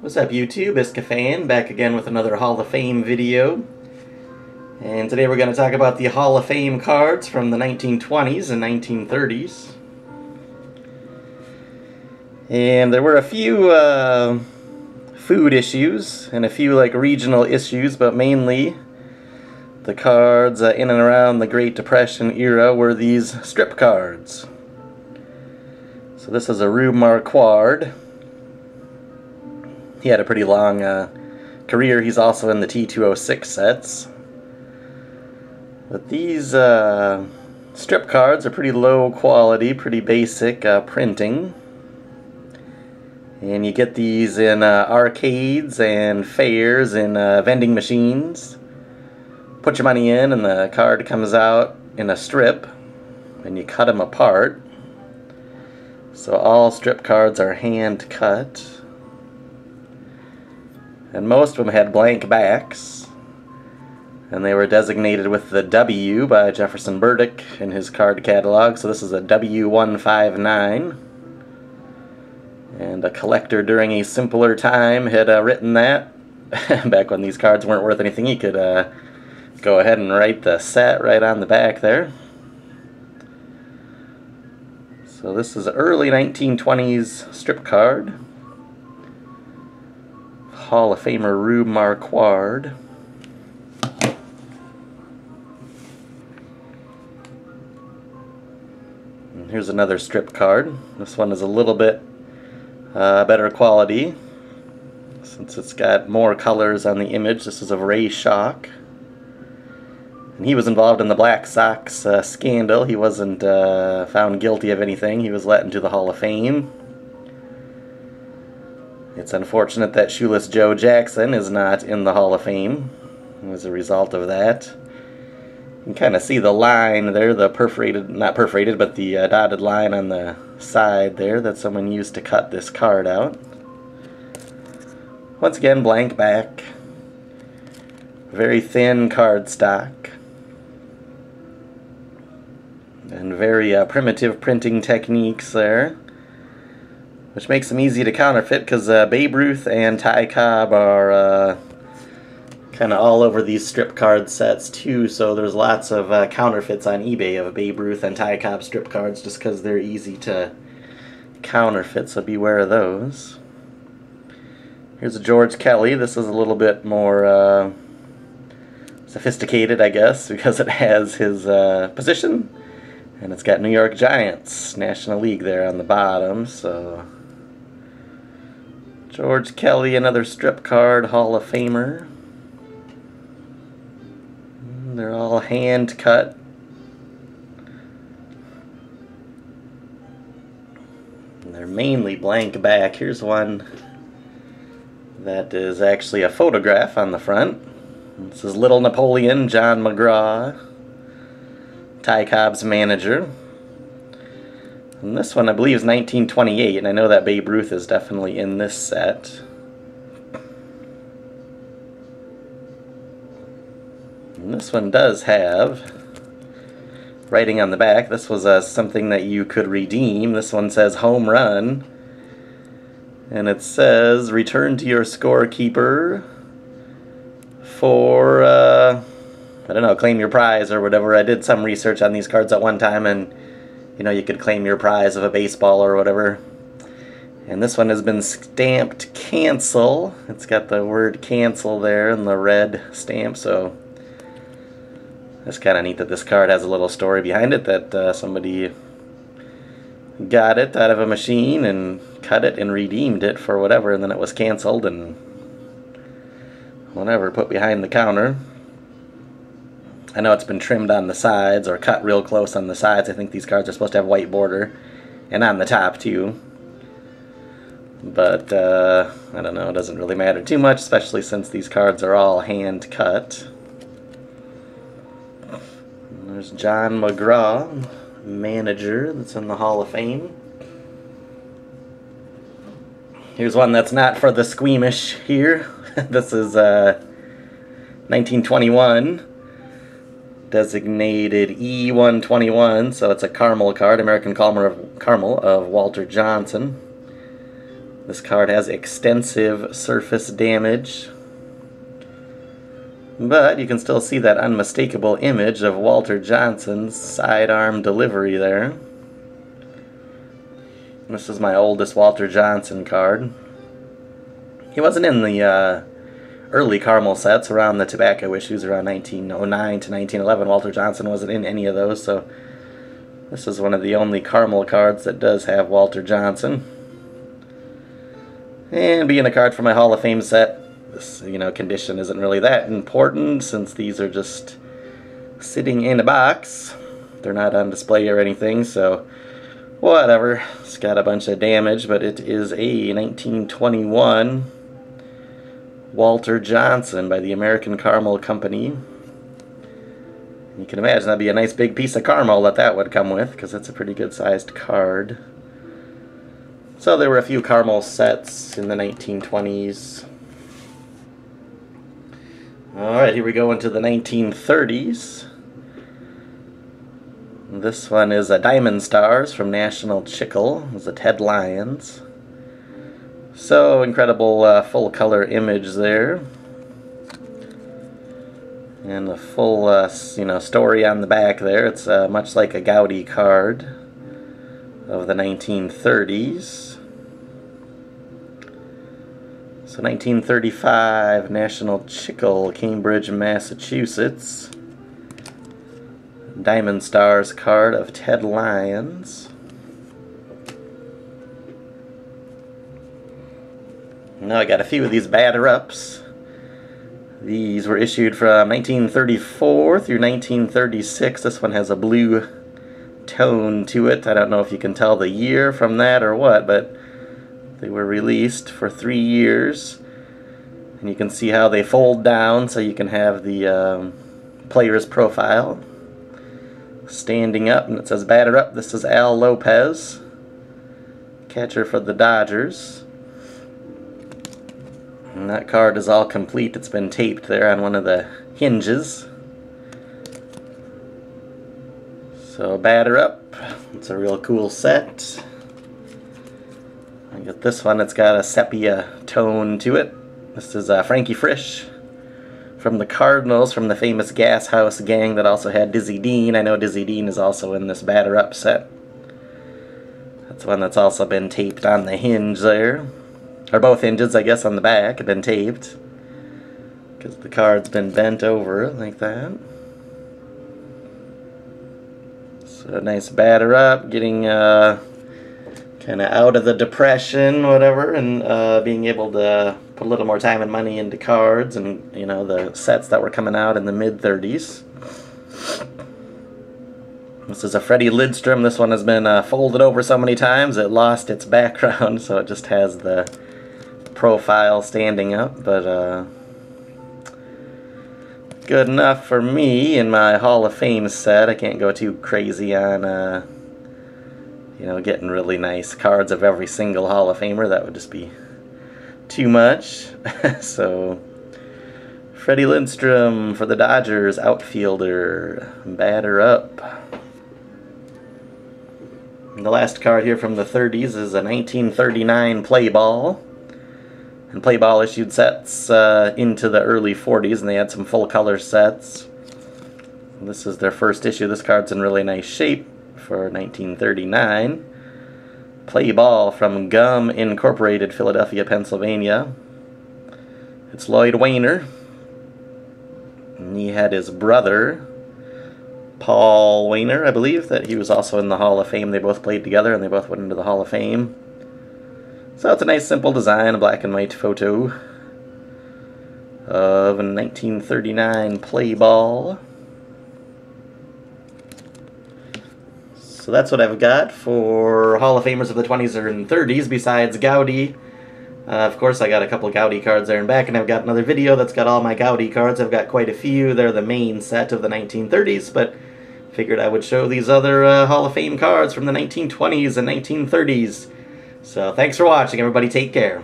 What's up YouTube, Iskafan, back again with another Hall of Fame video. And today we're going to talk about the Hall of Fame cards from the 1920s and 1930s. And there were a few food issues and a few regional issues, but mainly the cards in and around the Great Depression era were these strip cards. So this is a Rube Marquard. He had a pretty long career. He's also in the T206 sets. But these strip cards are pretty low quality, pretty basic printing. And you get these in arcades and fairs and vending machines. Put your money in and the card comes out in a strip and you cut them apart. So all strip cards are hand cut. And most of them had blank backs, and they were designated with the W by Jefferson Burdick in his card catalog. So this is a W159, and a collector during a simpler time had written that. Back when these cards weren't worth anything, he could go ahead and write the set right on the back there. So this is an early 1920s strip card. Hall of Famer Rube Marquard. And here's another strip card. This one is a little bit better quality since it's got more colors on the image. This is of Ray Schalk. And he was involved in the Black Sox scandal. He wasn't found guilty of anything. He was let into the Hall of Fame. It's unfortunate that Shoeless Joe Jackson is not in the Hall of Fame as a result of that. You can kind of see the line there, the perforated, not perforated, but the dotted line on the side there that someone used to cut this card out. Once again, blank back. Very thin cardstock. And very primitive printing techniques there, which makes them easy to counterfeit because Babe Ruth and Ty Cobb are kind of all over these strip card sets too, so there's lots of counterfeits on eBay of Babe Ruth and Ty Cobb strip cards just because they're easy to counterfeit, so beware of those. Here's a George Kelly. This is a little bit more sophisticated, I guess, because it has his position, and it's got New York Giants, National League there on the bottom, so George Kelly, another strip card, Hall of Famer. They're all hand cut. And they're mainly blank back. Here's one that is actually a photograph on the front. This is Little Napoleon, John McGraw, Ty Cobb's manager. And this one I believe is 1928, and I know that Babe Ruth is definitely in this set. And this one does have writing on the back. This was something that you could redeem. This one says home run, and it says return to your scorekeeper for I don't know, claim your prize or whatever. I did some research on these cards at one time, and you know, you could claim your prize of a baseball or whatever. And this one has been stamped cancel. It's got the word cancel there in the red stamp, so it's kind of neat that this card has a little story behind it, that somebody got it out of a machine and cut it and redeemed it for whatever, and then it was canceled and whatever, put behind the counter. I know it's been trimmed on the sides or cut real close on the sides. I think these cards are supposed to have white border, and on the top too. But I don't know, it doesn't really matter too much, especially since these cards are all hand cut. And there's John McGraw, manager, that's in the Hall of Fame. Here's one that's not for the squeamish here. This is 1921. Designated E121, so it's a caramel card, American Caramel of Walter Johnson. This card has extensive surface damage, but you can still see that unmistakable image of Walter Johnson's sidearm delivery there. This is my oldest Walter Johnson card. He wasn't in the early caramel sets around the tobacco issues around 1909 to 1911. Walter Johnson wasn't in any of those, so this is one of the only caramel cards that does have Walter Johnson. And being a card for my Hall of Fame set, this, condition isn't really that important since these are just sitting in a box. They're not on display or anything, so whatever. It's got a bunch of damage, but it is a 1921 Walter Johnson by the American Caramel Company. You can imagine that'd be a nice big piece of caramel that would come with, because it's a pretty good sized card. So there were a few caramel sets in the 1920s. Alright, here we go into the 1930s. This one is a Diamond Stars from National Chickle. It was a Ted Lyons. So incredible full color image there. And the full story on the back there. It's much like a Gowdy card of the 1930s. So 1935, National Chickle, Cambridge, Massachusetts. Diamond Stars card of Ted Lyons. Now I got a few of these batter-ups. These were issued from 1934 through 1936. This one has a blue tone to it. I don't know if you can tell the year from that or what, but they were released for 3 years. And you can see how they fold down so you can have the player's profile standing up, and it says batter up. This is Al Lopez, catcher for the Dodgers. And that card is all complete. It's been taped there on one of the hinges. So batter up. It's a real cool set. I got this one. It's got a sepia tone to it. This is Frankie Frisch from the Cardinals, from the famous Gas House gang that also had Dizzy Dean. I know Dizzy Dean is also in this batter up set. That's one that's also been taped on the hinge there. Or both hinges, I guess, on the back have been taped, because the card's been bent over like that. So nice batter up, getting kind of out of the depression, whatever, and being able to put a little more time and money into cards and, the sets that were coming out in the mid-30s. This is a Freddy Lindstrom. This one has been folded over so many times it lost its background, so it just has the profile standing up, but good enough for me in my Hall of Fame set. I can't go too crazy on getting really nice cards of every single Hall of Famer. That would just be too much. So Freddy Lindstrom for the Dodgers, outfielder, batter up. And the last card here from the 30s is a 1939 play ball. And play ball issued sets into the early 40s, and they had some full color sets. This is their first issue. This card's in really nice shape for 1939. Play ball from Gum Incorporated, Philadelphia, Pennsylvania. It's Lloyd Wayner. And he had his brother, Paul Wayner, I believe, that he was also in the Hall of Fame. They both played together, and they both went into the Hall of Fame. So it's a nice simple design, a black and white photo of a 1939 play ball. So that's what I've got for Hall of Famers of the 20s and 30s besides Gowdy. Of course, I got a couple Gowdy cards there and back, and I've got another video that's got all my Gowdy cards. I've got quite a few. They're the main set of the 1930s, but figured I would show these other Hall of Fame cards from the 1920s and 1930s. So thanks for watching, everybody. Take care.